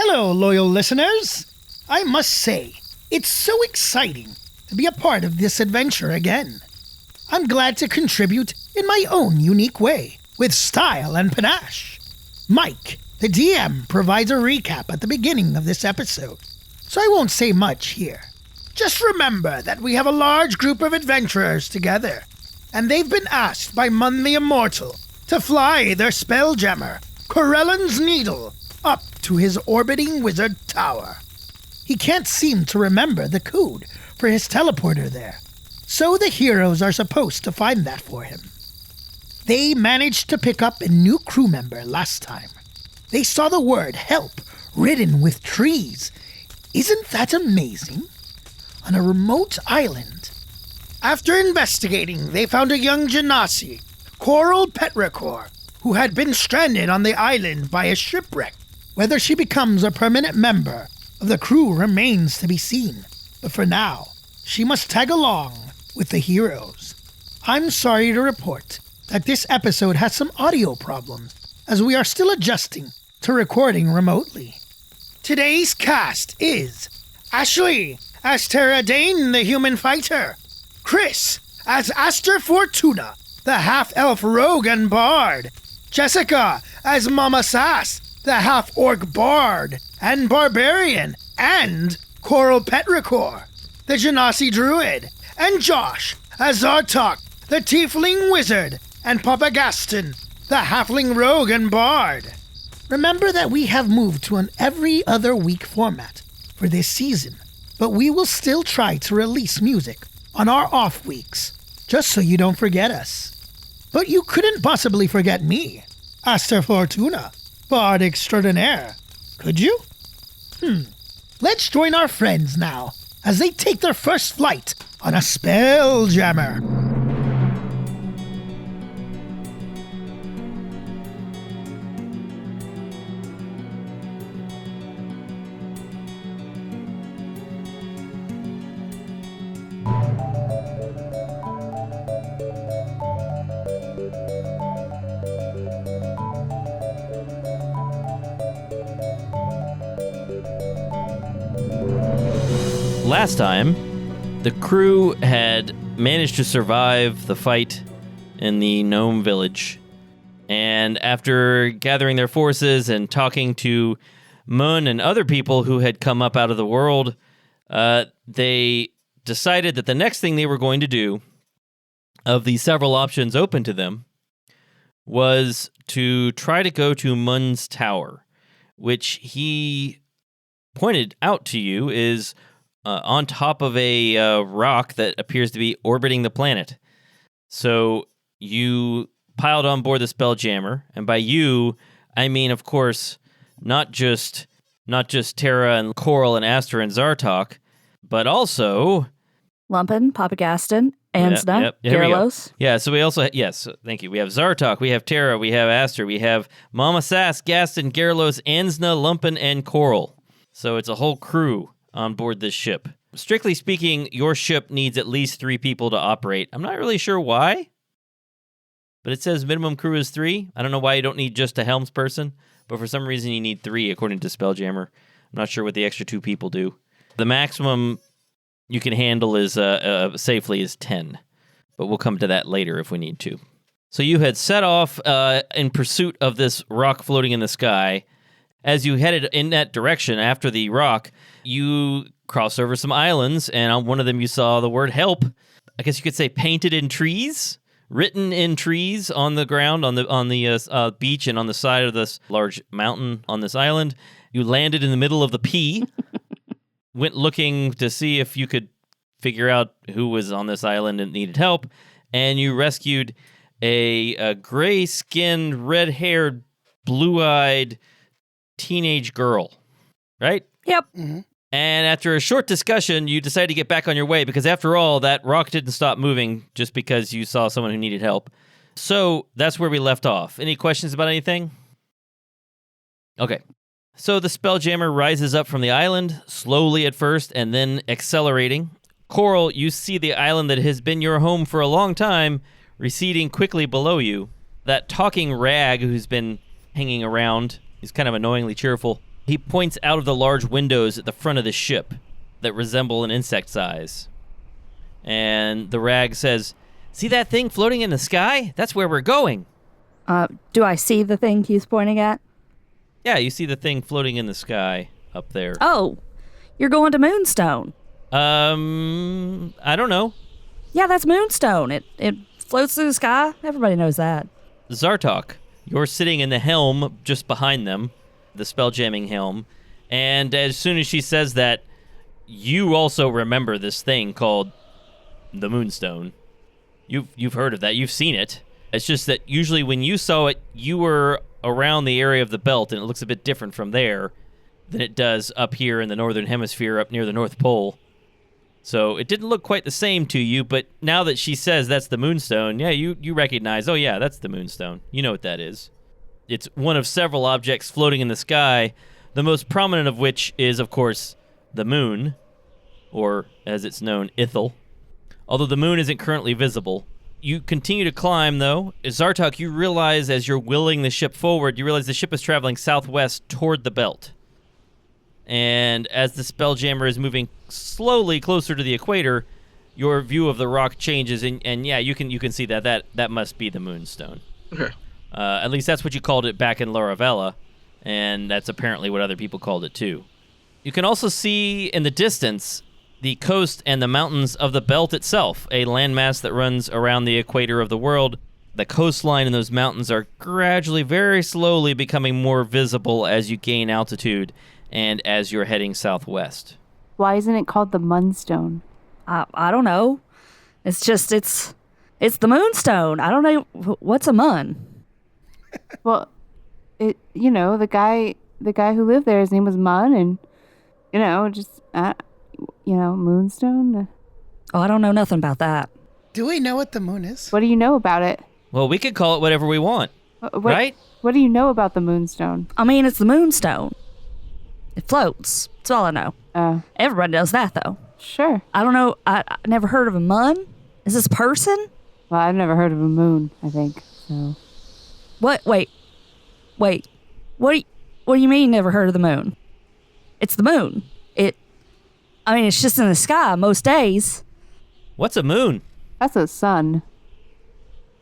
Hello, loyal listeners. I must say, it's so exciting to be a part of this adventure again. I'm glad to contribute in my own unique way, with style and panache. Mike, the DM, provides a recap at the beginning of this episode, so I won't say much here. Just remember that we have a large group of adventurers together, and they've been asked by Mun the Immortal to fly their spelljammer, Corellan's Needle, up to his orbiting wizard tower. He can't seem to remember the code for his teleporter there, so the heroes are supposed to find that for him. They managed to pick up a new crew member last time. They saw the word help written with trees. Isn't that amazing? On a remote island. After investigating, they found a young Genasi, Coral Petrichor, who had been stranded on the island by a shipwreck. Whether she becomes a permanent member of the crew remains to be seen, but for now, she must tag along with the heroes. I'm sorry to report that this episode has some audio problems, as we are still adjusting to recording remotely. Today's cast is Ashley as Terra Dane, the human fighter, Chris as Aster Fortuna, the half-elf rogue and bard, Jessica as Mama Sass, the half-orc bard and barbarian, and Coral Petrichor, the Genasi druid, and Josh as Zartok, the tiefling wizard, and Papa Gaston, the halfling rogue and bard. Remember that we have moved to an every other week format for this season, but we will still try to release music on our off weeks, just so you don't forget us. But you couldn't possibly forget me, Aster Fortuna, Bard Extraordinaire, could you? Let's join our friends now as they take their first flight on a spelljammer. Last time, the crew had managed to survive the fight in the gnome village. And after gathering their forces and talking to Mun and other people who had come up out of the world, they decided that the next thing they were going to do, of the several options open to them, was to try to go to Mun's tower, which he pointed out to you is on top of a rock that appears to be orbiting the planet. So you piled on board the Spelljammer, and by you, I mean, of course, not just Terra and Coral and Aster and Zartok, but also Lumpen, Papa Gaston, Ansna, Garlos. Yeah, so we also, yes, thank you. We have Zartok, we have Terra, we have Aster, we have Mama Sass, Gaston, Garlos, Ansna, Lumpen, and Coral. So it's a whole crew on board this ship. Strictly speaking, your ship needs at least 3 people to operate. I'm not really sure why, but it says minimum crew is 3. I don't know why you don't need just a helms person, but for some reason you need 3 according to Spelljammer. I'm not sure what the extra 2 people do. The maximum you can handle is safely is 10, but we'll come to that later if we need to. So you had set off in pursuit of this rock floating in the sky. As you headed in that direction after the rock, you crossed over some islands, and on one of them you saw the word help. I guess you could say painted in trees, written in trees on the ground, on the beach and on the side of this large mountain on this island. You landed in the middle of the P, went looking to see if you could figure out who was on this island and needed help, and you rescued a gray-skinned, red-haired, blue-eyed teenage girl, right? Yep. Mm-hmm. And after a short discussion, you decided to get back on your way because, after all, that rock didn't stop moving just because you saw someone who needed help. So that's where we left off. Any questions about anything? Okay. So the Spelljammer rises up from the island, slowly at first, and then accelerating. Coral, you see the island that has been your home for a long time receding quickly below you. That talking rag who's been hanging around, he's kind of annoyingly cheerful, He points out of the large windows at the front of the ship that resemble an insect's eyes. And the rag says, "See that thing floating in the sky? That's where we're going." Do I see the thing he's pointing at? Yeah, you see the thing floating in the sky up there. Oh, you're going to Moonstone. I don't know. Yeah, that's Moonstone. It floats through the sky. Everybody knows that. Zartok, you're sitting in the helm just behind them, the spelljamming helm, and as soon as she says that, you also remember this thing called the Moonstone. You've heard of that. You've seen it. It's just that usually when you saw it, you were around the area of the belt, and it looks a bit different from there than it does up here in the northern hemisphere, up near the North Pole. So it didn't look quite the same to you, but now that she says that's the Moonstone, yeah, you recognize, oh yeah, that's the Moonstone. You know what that is. It's one of several objects floating in the sky, the most prominent of which is, of course, the moon, or as it's known, Ithel. Although the moon isn't currently visible. You continue to climb, though. Zartok, you realize as you're willing the ship forward, you realize the ship is traveling southwest toward the belt. And as the Spelljammer is moving slowly closer to the equator, your view of the rock changes, and yeah, you can see that must be the Moonstone. Okay. At least that's what you called it back in Laravella, and that's apparently what other people called it too. You can also see in the distance the coast and the mountains of the belt itself, a landmass that runs around the equator of the world. The coastline and those mountains are gradually, very slowly becoming more visible as you gain altitude and as you're heading southwest. Why isn't it called the Moonstone? I don't know. It's just, it's the Moonstone. I don't know. What's a mun? Well, the guy who lived there, his name was Mun, and, Moonstone. Oh, I don't know nothing about that. Do we know what the moon is? What do you know about it? Well, we could call it whatever we want, right? What do you know about the Moonstone? I mean, it's the Moonstone. It floats. That's all I know. Everybody knows that, though. Sure. I don't know. I never heard of a mun. Is this a person? Well, I've never heard of a moon, I think, so. What? Wait. What do you mean you never heard of the moon? It's the moon. It's just in the sky most days. What's a moon? That's a sun.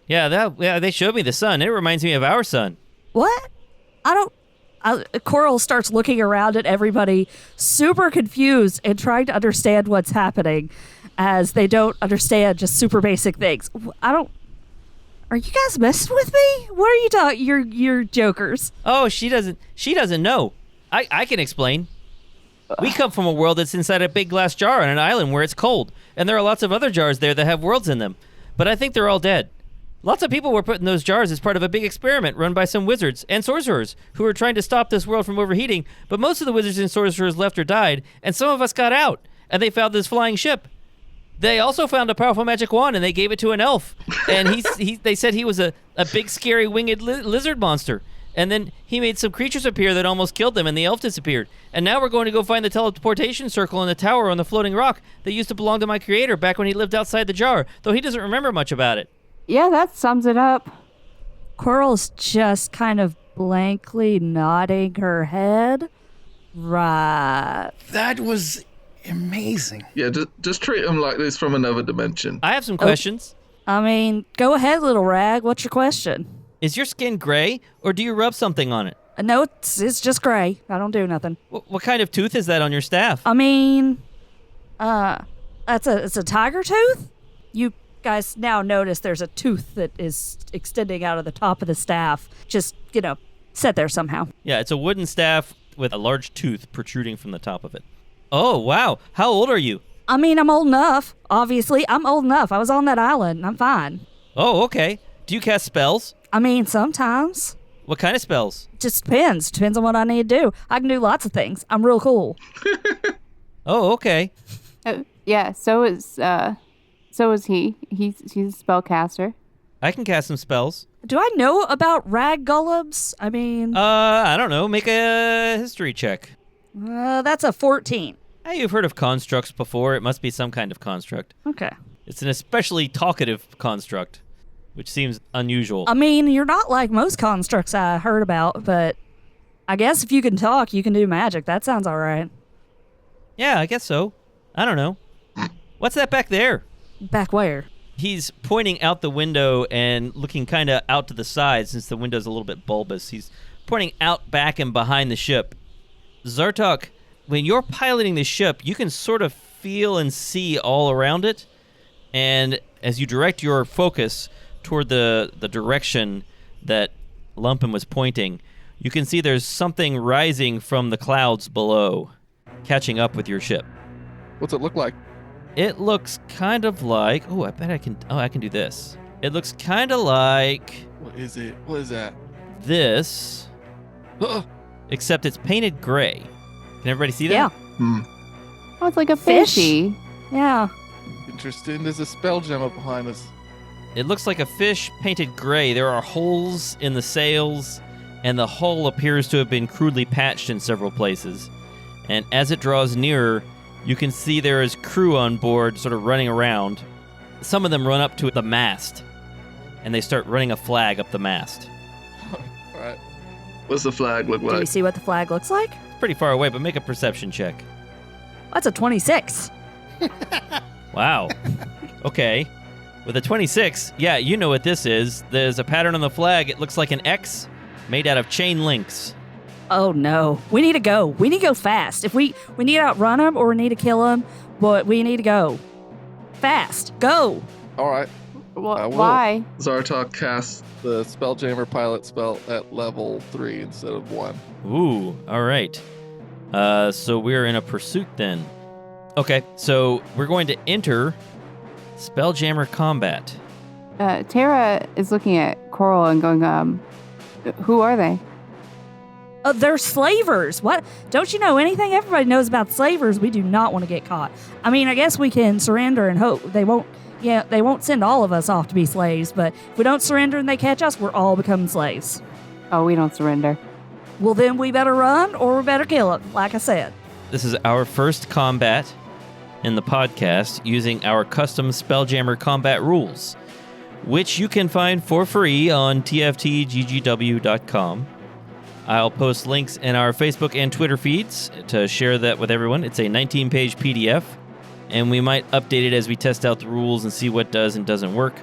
Yeah, they showed me the sun. It reminds me of our sun. What? Coral starts looking around at everybody, super confused and trying to understand what's happening as they don't understand just super basic things. Are you guys messing with me? What are you talking? You're jokers. Oh, she doesn't know. I can explain. We come from a world that's inside a big glass jar on an island where it's cold, and there are lots of other jars there that have worlds in them. But I think they're all dead. Lots of people were put in those jars as part of a big experiment run by some wizards and sorcerers who were trying to stop this world from overheating, but most of the wizards and sorcerers left or died, and some of us got out, and they found this flying ship. They also found a powerful magic wand, and they gave it to an elf, and they said he was a big, scary, winged lizard monster. And then he made some creatures appear that almost killed them, and the elf disappeared. And now we're going to go find the teleportation circle in the tower on the floating rock that used to belong to my creator back when he lived outside the jar, though he doesn't remember much about it. Yeah, that sums it up. Coral's just kind of blankly nodding her head. Right. That was amazing. Yeah, just treat him like this from another dimension. I have some questions. Go ahead, little rag. What's your question? Is your skin gray, or do you rub something on it? No, it's just gray. I don't do nothing. What kind of tooth is that on your staff? It's a tiger tooth? You guys now notice there's a tooth that is extending out of the top of the staff. Just, set there somehow. Yeah, it's a wooden staff with a large tooth protruding from the top of it. Oh, wow. How old are you? I'm old enough. Obviously, I'm old enough. I was on that island. I'm fine. Oh, okay. Do you cast spells? Sometimes. What kind of spells? Just depends. Depends on what I need to do. I can do lots of things. I'm real cool. Oh, okay. Yeah, so is he. He's a spellcaster. I can cast some spells. Do I know about rag golems? I don't know. Make a history check. That's a 14. Hey, you've heard of constructs before. It must be some kind of construct. Okay. It's an especially talkative construct, which seems unusual. You're not like most constructs I heard about, but I guess if you can talk, you can do magic. That sounds all right. Yeah, I guess so. I don't know. What's that back there? Back where? He's pointing out the window and looking kind of out to the side since the window's a little bit bulbous. He's pointing out back and behind the ship. Zartok, when you're piloting the ship, you can sort of feel and see all around it. And as you direct your focus toward the direction that Lumpen was pointing, you can see there's something rising from the clouds below, catching up with your ship. What's it look like? It looks kind of like... Oh, I bet I can... Oh, I can do this. It looks kind of like What is it? What is that? this, except it's painted gray. Can everybody see that? Yeah. Oh, it's like a Fish? fishy. Yeah. Interesting. There's a spell gem up behind us. It looks like a fish painted gray. There are holes in the sails, and the hull appears to have been crudely patched in several places. And as it draws nearer, you can see there is crew on board sort of running around. Some of them run up to the mast, and they start running a flag up the mast. All right. What's the flag look Do you like? see what the flag looks like? It's pretty far away, but make a perception check. That's a 26. Wow. Okay. With a 26, yeah, you know what this is. There's a pattern on the flag. It looks like an X made out of chain links. Oh no. We need to go. We need to go fast. If we need to outrun them or we need to kill them, but we need to go. Fast. Go. All right. Well, I will. why? Zartok casts. The Spelljammer pilot spell at level 3 instead of 1. Ooh, all right. So we're in a pursuit then. Okay, so we're going to enter Spelljammer combat. Tara is looking at Coral and going, who are they? They're slavers. What? Don't you know anything? Everybody knows about slavers. We do not want to get caught. I mean, I guess we can surrender and hope they won't. Yeah, they won't send all of us off to be slaves. But if we don't surrender and they catch us, we're all becoming slaves. Oh, we don't surrender. Well, then we better run or we better kill them. Like I said. This is our first combat in the podcast using our custom Spelljammer combat rules, which you can find for free on tftggw.com. I'll post links in our Facebook and Twitter feeds to share that with everyone. It's a 19-page PDF, and we might update it as we test out the rules and see what does and doesn't work.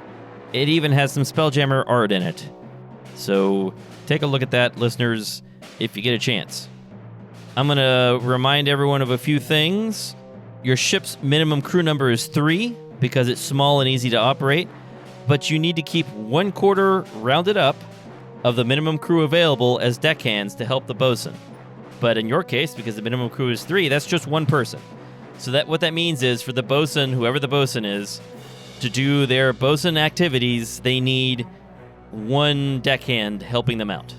It even has some Spelljammer art in it. So take a look at that, listeners, if you get a chance. I'm going to remind everyone of a few things. Your ship's minimum crew number is 3 because it's small and easy to operate, but you need to keep 1/4 rounded up of the minimum crew available as deckhands to help the bosun. But in your case, because the minimum crew is 3, that's just one person. So that what that means is for the bosun, whoever the bosun is, to do their bosun activities, they need 1 deckhand helping them out.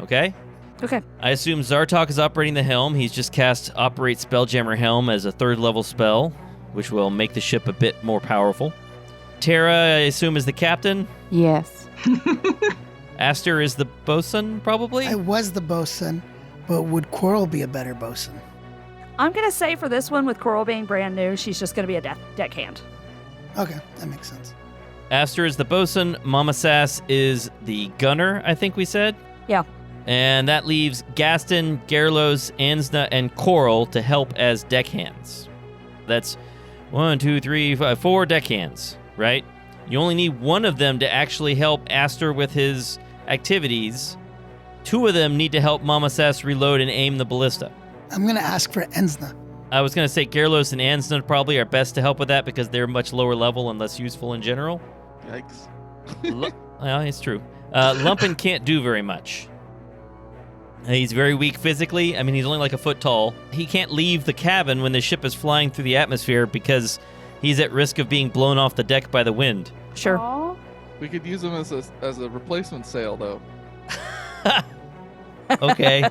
Okay? Okay. I assume Zartok is operating the helm. He's just cast Operate Spelljammer Helm as a 3rd level spell, which will make the ship a bit more powerful. Tara, I assume, is the captain. Yes. Aster is the bosun, probably? I was the bosun, but would Coral be a better bosun? I'm going to say for this one, with Coral being brand new, she's just going to be a deckhand. Okay, that makes sense. Aster is the bosun. Mama Sass is the gunner, I think we said. Yeah. And that leaves Gaston, Gerlos, Ansna, and Coral to help as deckhands. That's 1, 2, 3, 5, 4 deckhands, right? You only need one of them to actually help Aster with his activities. 2 of them need to help Mama Sass reload and aim the ballista. I'm going to ask for Ensna. I was going to say Gerlos and Ansna probably are best to help with that because they're much lower level and less useful in general. Yikes. Well, it's true. Lumpen can't do very much. He's very weak physically. I mean, he's only like a foot tall. He can't leave the cabin when the ship is flying through the atmosphere because he's at risk of being blown off the deck by the wind. Sure. Aw. We could use him as a replacement sail, though. Okay.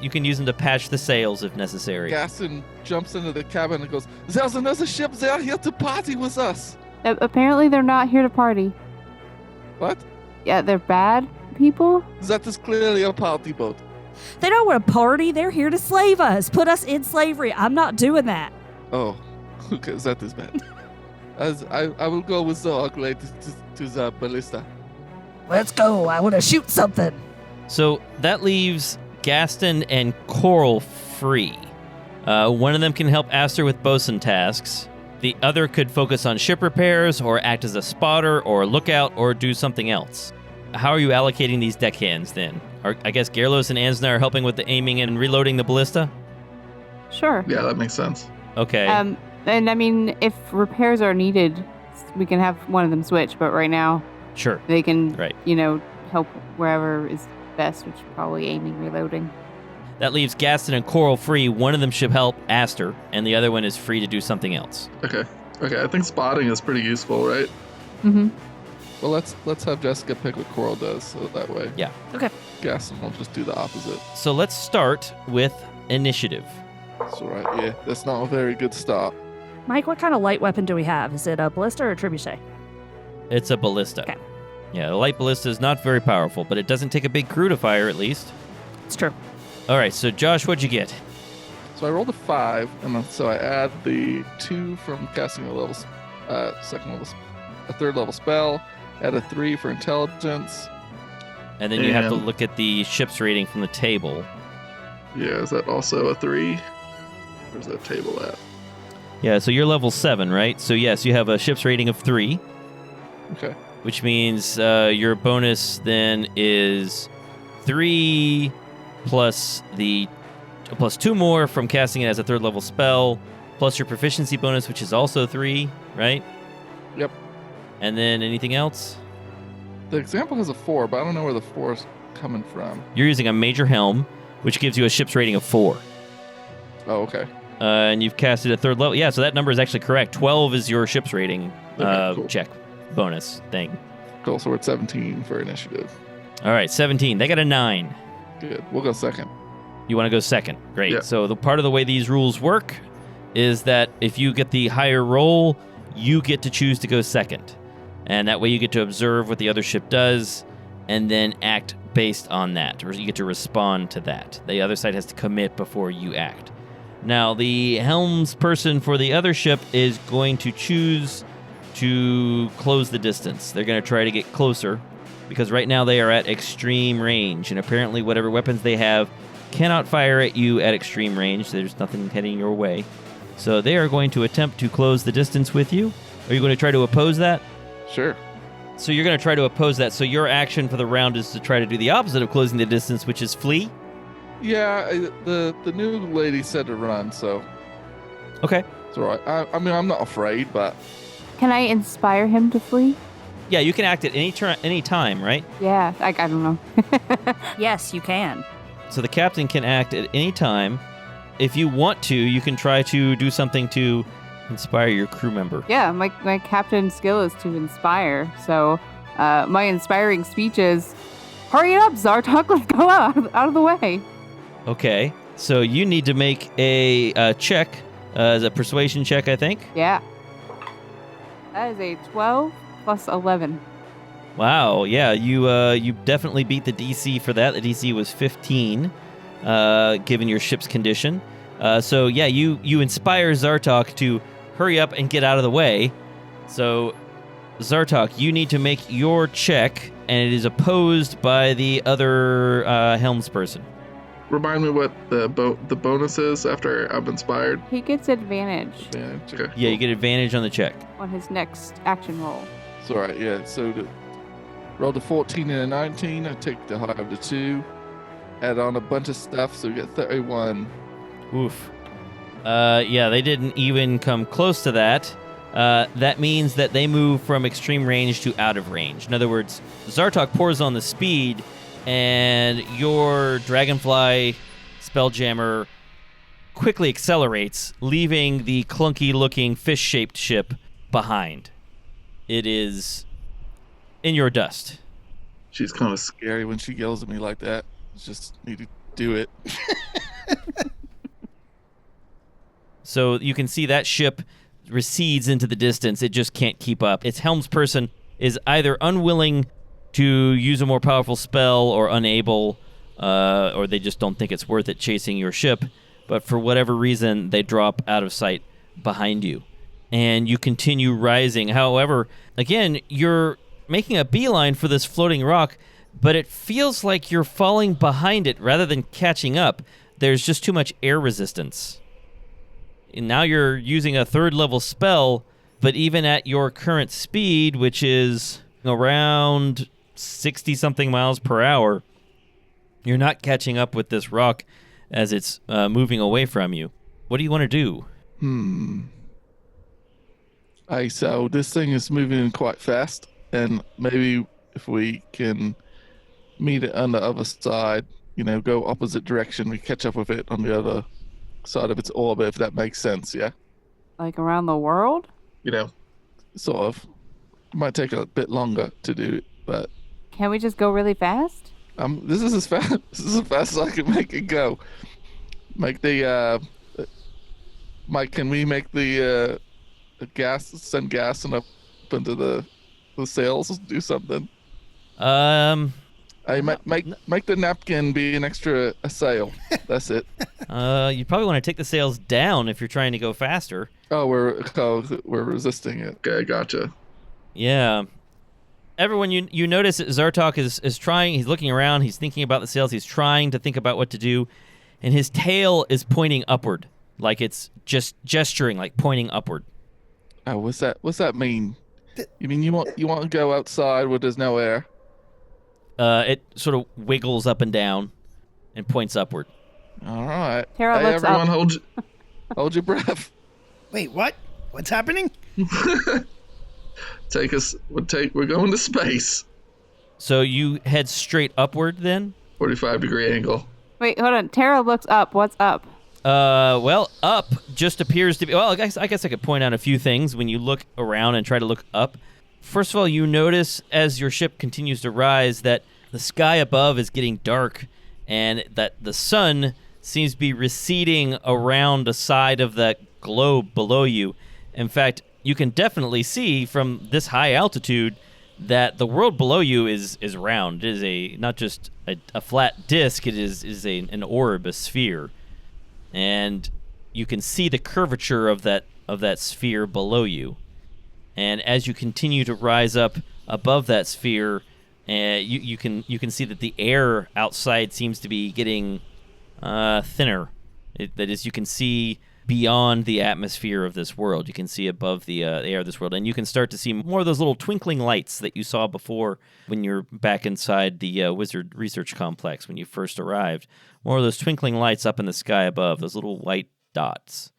You can use him to patch the sails if necessary. Gaston jumps into the cabin and goes, "There's another ship. They're here to party with us." Apparently they're not here to party. What? Yeah, they're bad people? That is clearly a party boat. They don't want to party. They're here to slave us, put us in slavery. I'm not doing that. Oh, okay, that is bad. As I will go with the Ugly to the ballista. Let's go. I want to shoot something. So that leaves Gaston and Coral free. One of them can help Aster with bosun tasks. The other could focus on ship repairs or act as a spotter or a lookout or do something else. How are you allocating these deckhands then? I guess Gerlos and Ansna are helping with the aiming and reloading the ballista? Sure. Yeah, that makes sense. Okay. And I mean, if repairs are needed, we can have one of them switch. But right now, Sure. they can, Right. help wherever is best, which is probably aiming, reloading. That leaves Gaston and Coral free. One of them should help Aster, and the other one is free to do something else. Okay, I think spotting is pretty useful, right? Mm-hmm. Well, let's have Jessica pick what Coral does, so that way Yeah. Okay. Gaston will just do the opposite. So let's start with initiative. That's all right. Yeah, that's not a very good start. Mike, what kind of light weapon do we have? Is it a ballista or a trebuchet? It's a ballista. Okay. Yeah, the light ballista is not very powerful, but it doesn't take a big crew to fire at least. It's true. All right, so Josh, what'd you get? So I rolled a 5, and then, so I add the 2 from casting a third level spell, add a 3 for intelligence. And then you have to And- look at the ship's rating from the table. Yeah, is that also a 3? Where's that table at? Yeah, so you're level 7, right? So yes, you have a ship's rating of 3, Okay. which means your bonus then is 3 plus 2 more from casting it as a third level spell, plus your proficiency bonus, which is also 3, right? Yep. And then anything else? The example has a 4, but I don't know where the 4 is coming from. You're using a major helm, which gives you a ship's rating of 4. Oh, okay. And you've casted a third level. Yeah, so that number is actually correct. 12 is your ship's rating Cool. check bonus thing. Cool. So we're at 17 for initiative. All right, 17. They got a 9. Good. We'll go second. You want to go second. Great. Yeah. So the part of the way these rules work is that if you get the higher roll, you get to choose to go second. And that way you get to observe what the other ship does and then act based on that, or you get to respond to that. The other side has to commit before you act. Now, the helms person for the other ship is going to choose to close the distance. They're going to try to get closer because right now they are at extreme range, and apparently whatever weapons they have cannot fire at you at extreme range. There's nothing heading your way. So they are going to attempt to close the distance with you. Are you going to try to oppose that? Sure. So you're going to try to oppose that. So your action for the round is to try to do the opposite of closing the distance, which is flee. Yeah, the new lady said to run, so Okay. it's all right. I mean, I'm not afraid, but Can I inspire him to flee? Yeah, you can act at any time, right? Yeah, I don't know. Yes, you can. So the captain can act at any time. If you want to, you can try to do something to inspire your crew member. Yeah, my captain skill is to inspire. So my inspiring speech is, hurry it up, Zartok, let's go out of the way. Okay. So you need to make a check, as a persuasion check, I think. Yeah. That is a 12 plus 11. Wow. Yeah, you definitely beat the DC for that. The DC was 15, given your ship's condition. So yeah, you inspire Zartok to hurry up and get out of the way. So Zartok, you need to make your check, and it is opposed by the other helmsperson. Remind me what the bonus is after I'm inspired. He gets advantage advantage. Okay. Yeah, you get advantage on the check. on his next action roll. It's all right. Yeah. So rolled a 14 and a 19. I take the high of the 2. Add on a bunch of stuff, so we get 31. Oof. Yeah, they didn't even come close to that. That means that they move from extreme range to out of range. In other words, Zartok pours on the speed, and your Dragonfly Spelljammer quickly accelerates, leaving the clunky-looking fish-shaped ship behind. It is in your dust. She's kind of Scary when she yells at me like that. Just need to do it. So you can see that ship recedes into the distance. It just can't keep up. Its helmsperson is either unwilling to use a more powerful spell or unable, or they just don't think it's worth it chasing your ship. But for whatever reason, they drop out of sight behind you. And you continue rising. However, again, you're making a beeline for this floating rock. but it feels like you're falling behind it rather than catching up. There's just too much air resistance. And now you're using a 3rd level spell, but even at your current speed, which is around 60-something miles per hour, you're not catching up with this rock as it's moving away from you. What do you want to do? So this thing is moving quite fast, and maybe if we can meet it on the other side, go opposite direction, we catch up with it on the other side of its orbit, if that makes sense, yeah? Like around the world? Sort of. It might take a bit longer to do it, but Can we just go really fast? this is as fast as I can make it go. Make the Mike, can we make the send gas and up into the sails, do something? Hey, make the napkin be an extra a sail. That's it. You probably want to take the sails down if you're trying to go faster. Oh, we're resisting it. Okay, gotcha. Yeah. Everyone, you notice that Zartok is trying, he's looking around, he's thinking about the sails, he's trying to think about what to do, and his tail is pointing upward, like it's just gesturing, like pointing upward. Oh, what's that mean? You mean you want to go outside where there's no air? It sort of wiggles up and down and points upward. All right. Tara hey, looks everyone, up. hold your breath. Wait, what? What's happening? We're going to space. So you head straight upward then? 45-degree angle. Wait, hold on. Tara looks up. What's up? Well, up just appears to be... Well, I guess I could point out a few things when you look around and try to look up. First of all, you notice as your ship continues to rise that the sky above is getting dark and that the sun seems to be receding around the side of that globe below you. In fact, you can definitely see from this high altitude that the world below you is round. It is not just a flat disk, it is an orb, a sphere. And you can see the curvature of that sphere below you. And as you continue to rise up above that sphere, you can see that the air outside seems to be getting thinner. That is, you can see beyond the atmosphere of this world. You can see above the air of this world, and you can start to see more of those little twinkling lights that you saw before when you're back inside the Wizard Research Complex when you first arrived. More of those twinkling lights up in the sky above, those little white dots.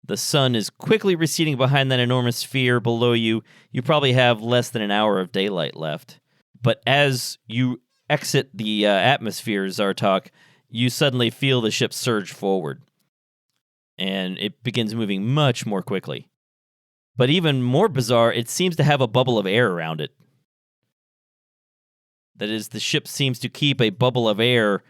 The sun is quickly receding behind that enormous sphere below you. You probably have less than an hour of daylight left. But as you exit the atmosphere, Zartok, you suddenly feel the ship surge forward. And it begins moving much more quickly. But even more bizarre, it seems to have a bubble of air around it. That is, the ship seems to keep a bubble of air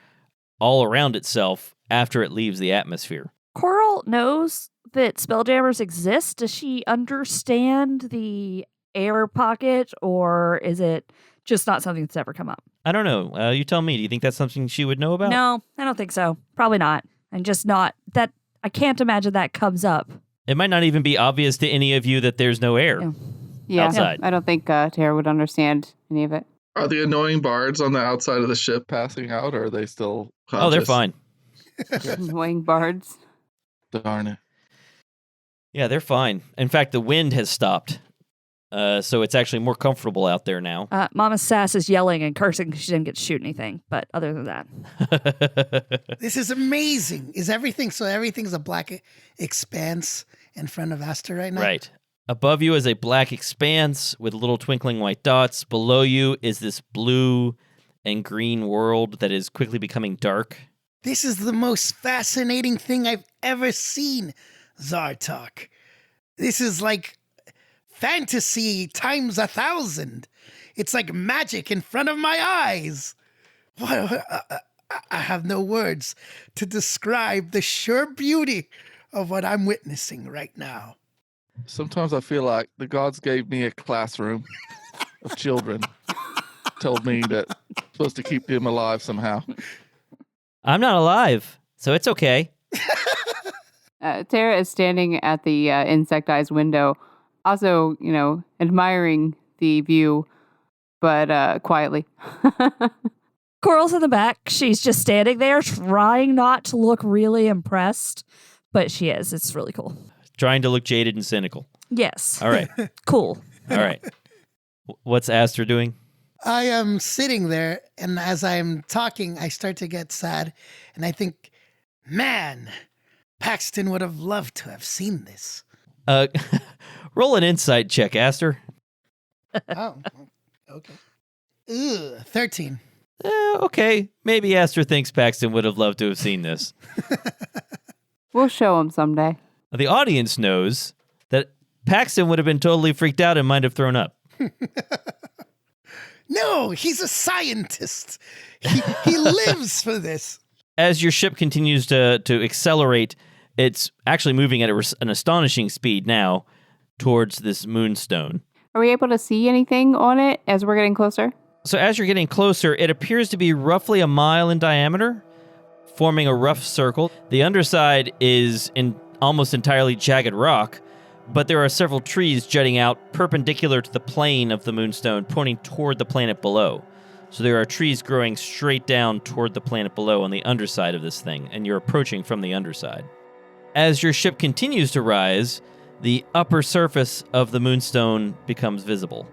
all around itself after it leaves the atmosphere. Coral knows that spelljammers exist. Does she understand the air pocket, or is it just not something that's ever come up? I don't know. You tell me. Do you think that's something she would know about? No, I don't think so. Probably not. And just not that. I can't imagine that comes up. It might not even be obvious to any of you that there's no air Yeah, outside. I don't think Tara would understand any of it. Are the annoying bards on the outside of the ship passing out, or are they still conscious? Oh, they're fine. Annoying bards. Darn it. Yeah, they're fine. In fact, the wind has stopped. So it's actually more comfortable out there now. Mama Sass is yelling and cursing because she didn't get to shoot anything. But other than that, This is amazing. Everything's a black expanse in front of Aster right now? Right. Above you is a black expanse with little twinkling white dots. Below you is this blue and green world that is quickly becoming dark. This is the most fascinating thing I've ever seen, Zartok. This is like fantasy times 1,000. It's like magic in front of my eyes. What? I have no words to describe the sheer beauty of what I'm witnessing right now. Sometimes I feel like the gods gave me a classroom of children, told me that I'm supposed to keep them alive somehow. I'm not alive, so it's okay. Tara is standing at the insect eyes window, also, admiring the view. but quietly. Coral's in the back. She's just standing there trying not to look really impressed, but she is. It's really cool. Trying to look jaded and cynical. Yes. All right. Cool. All right. What's Aster doing? I am sitting there, and as I'm talking, I start to get sad, and I think, man, Paxton would have loved to have seen this. Roll an insight check, Aster. Oh, okay. 13. Okay. Maybe Aster thinks Paxton would have loved to have seen this. We'll show him someday. The audience knows that Paxton would have been totally freaked out and might have thrown up. No, he's a scientist. He lives for this. As your ship continues to accelerate, it's actually moving at an astonishing speed now towards this moonstone. Are we able to see anything on it as we're getting closer? So as you're getting closer, it appears to be roughly a mile in diameter, forming a rough circle. The underside is almost entirely jagged rock, but there are several trees jutting out perpendicular to the plane of the moonstone, pointing toward the planet below. So there are trees growing straight down toward the planet below on the underside of this thing, and you're approaching from the underside. As your ship continues to rise, the upper surface of the moonstone becomes visible.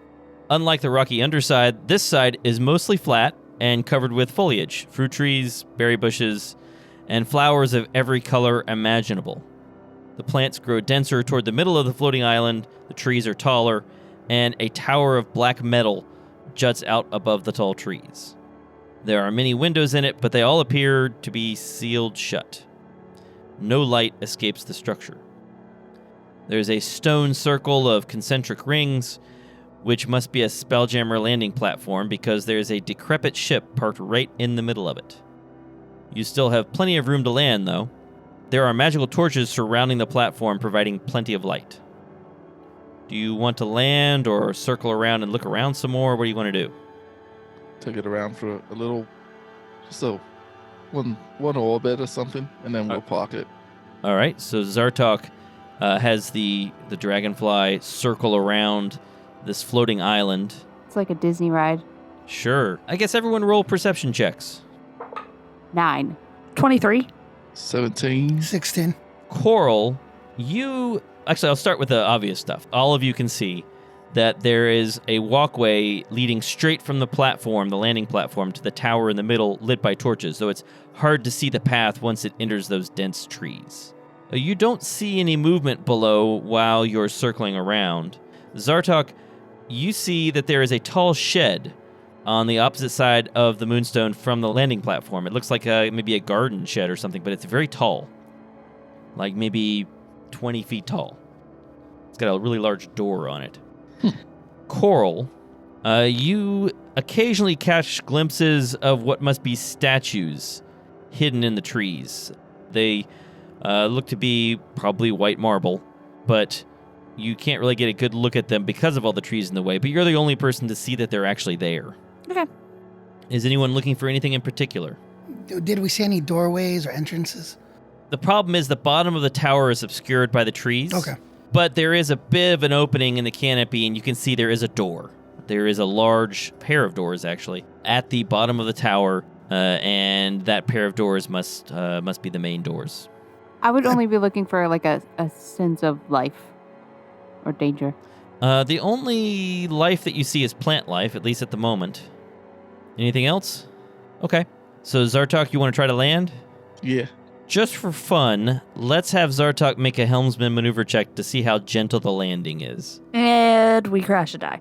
Unlike the rocky underside, this side is mostly flat and covered with foliage, fruit trees, berry bushes, and flowers of every color imaginable. The plants grow denser toward the middle of the floating island, the trees are taller, and a tower of black metal juts out above the tall trees. There are many windows in it, but they all appear to be sealed shut. No light escapes the structure. There's a stone circle of concentric rings, which must be a Spelljammer landing platform because there's a decrepit ship parked right in the middle of it. You still have plenty of room to land, though. There are magical torches surrounding the platform, providing plenty of light. Do you want to land or circle around and look around some more? What do you want to do? Take it around for a little, so one orbit or something, and then we'll park it. All right, so Zartok has the dragonfly circle around this floating island. It's like a Disney ride. Sure. I guess everyone roll perception checks. 9. 23. 17. 16. Coral, Actually, I'll start with the obvious stuff. All of you can see that there is a walkway leading straight from the platform, the landing platform, to the tower in the middle, lit by torches, though it's hard to see the path once it enters those dense trees. You don't see any movement below while you're circling around. Zartok, you see that there is a tall shed on the opposite side of the moonstone from the landing platform. It looks like maybe a garden shed or something, but it's very tall. Like maybe 20 feet tall. It's got a really large door on it. Coral, you occasionally catch glimpses of what must be statues hidden in the trees. They look to be probably white marble, but you can't really get a good look at them because of all the trees in the way, but you're the only person to see that they're actually there. Okay. Is anyone looking for anything in particular? Did we see any doorways or entrances? The problem is the bottom of the tower is obscured by the trees. Okay. But there is a bit of an opening in the canopy, and you can see there is a door. There is a large pair of doors, actually, at the bottom of the tower, and that pair of doors must be the main doors. I would only be looking for like a sense of life or danger. The only life that you see is plant life, at least at the moment. Anything else? Okay. So Zartok, you want to try to land? Yeah. Just for fun, let's have Zartok make a helmsman maneuver check to see how gentle the landing is. And we crash and die.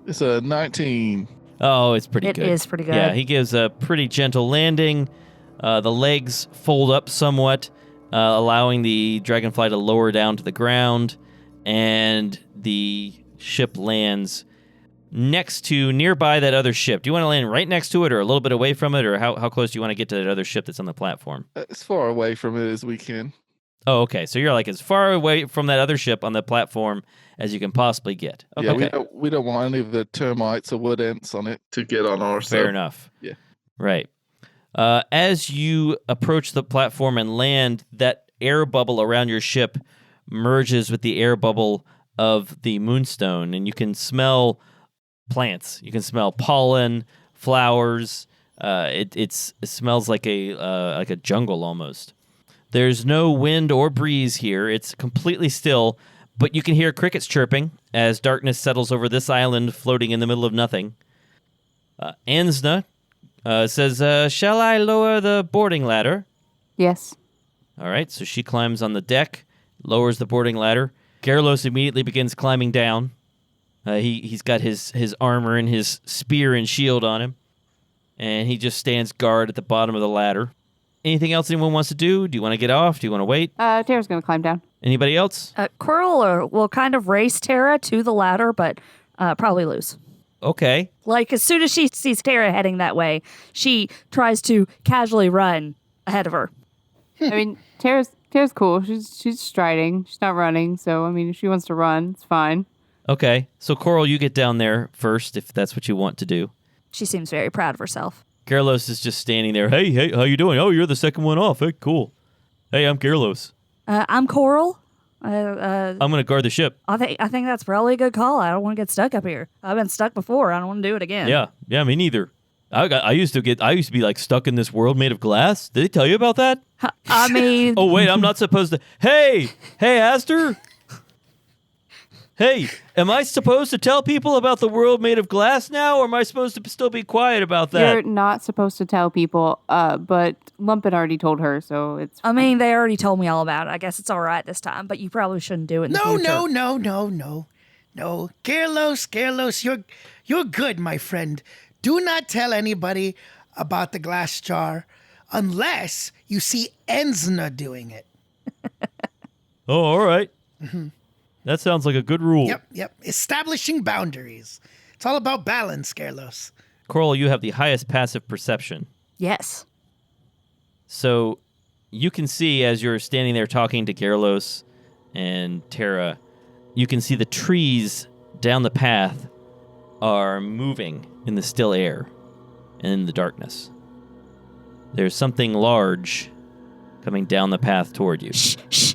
It's a 19. Oh, it's pretty It good. is pretty good. Yeah, he gives a pretty gentle landing. The legs fold up somewhat, allowing the dragonfly to lower down to the ground, and the ship lands nearby that other ship. Do you want to land right next to it or a little bit away from it, or how close do you want to get to that other ship that's on the platform? As far away from it as we can. Oh, okay. So you're like as far away from that other ship on the platform as you can possibly get. Yeah, Okay. we don't want any of the termites or wood ants on it to get on our Fair side. enough. Yeah. Right. As you approach the platform and land, that air bubble around your ship merges with the air bubble of the moonstone, and you can smell plants. You can smell pollen, flowers. It smells like a jungle almost. There's no wind or breeze here. It's completely still, but you can hear crickets chirping as darkness settles over this island floating in the middle of nothing. Ansna says, shall I lower the boarding ladder? Yes. All right, so she climbs on the deck, lowers the boarding ladder. Garlos immediately begins climbing down. He's got his armor and his spear and shield on him, and he just stands guard at the bottom of the ladder. Anything else anyone wants to do? Do you want to get off? Do you want to wait? Tara's going to climb down. Anybody else? Coral will kind of race Tara to the ladder, but probably lose. Okay. Like, as soon as she sees Tara heading that way, she tries to casually run ahead of her. I mean, Tara's cool. She's striding. She's not running. So, I mean, if she wants to run, it's fine. Okay. So, Coral, you get down there first if that's what you want to do. She seems very proud of herself. Garlos is just standing there. Hey, how you doing? Oh, you're the second one off. Hey, cool. Hey, I'm Garlos. I'm Coral. I'm going to guard the ship. I think that's probably a good call. I don't want to get stuck up here. I've been stuck before. I don't want to do it again. Yeah, me neither. I used to be like stuck in this world made of glass. Did they tell you about that? I mean, Oh wait, I'm not supposed to. Hey, Aster. Hey, am I supposed to tell people about the world made of glass now, or am I supposed to still be quiet about that? You're not supposed to tell people, but Lumpin already told her, so it's... I mean, they already told me all about it. I guess it's all right this time, but you probably shouldn't do it in the future. No. Garlos, you're good, my friend. Do not tell anybody about the glass jar unless you see Enzna doing it. Oh, all right. That sounds like a good rule. Yep. Establishing boundaries. It's all about balance, Garlos. Coral, you have the highest passive perception. Yes. So you can see as you're standing there talking to Garlos and Tara, you can see the trees down the path are moving in the still air and in the darkness. There's something large coming down the path toward you. Shh.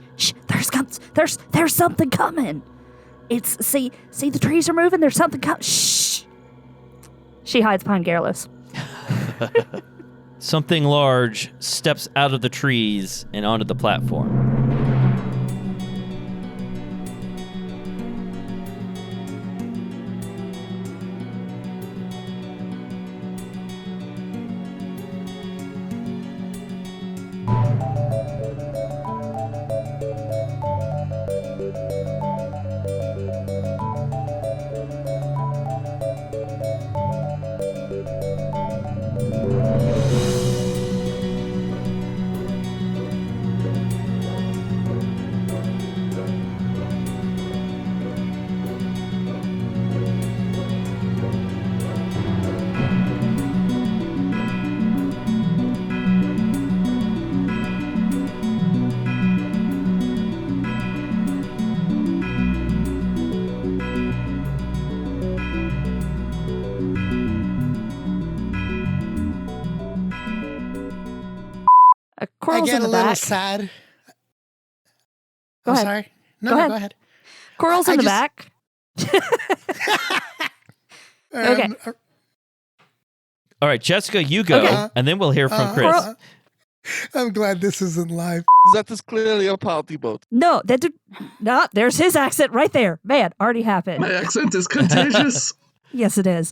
There's something coming. It's see the trees are moving. There's something coming. Shh. She hides behind Garlos. Something large steps out of the trees and onto the platform. Coral's I get in the a little back. sad. Go I'm ahead. sorry. No, Go go ahead. ahead. Coral's in I the just- back. Okay. All right, Jessica, you go, Okay. and then we'll hear from Chris. Coral- I'm glad this isn't live. That is clearly a party boat. No, there's his accent right there. Man, already happened. My accent is contagious. Yes, it is.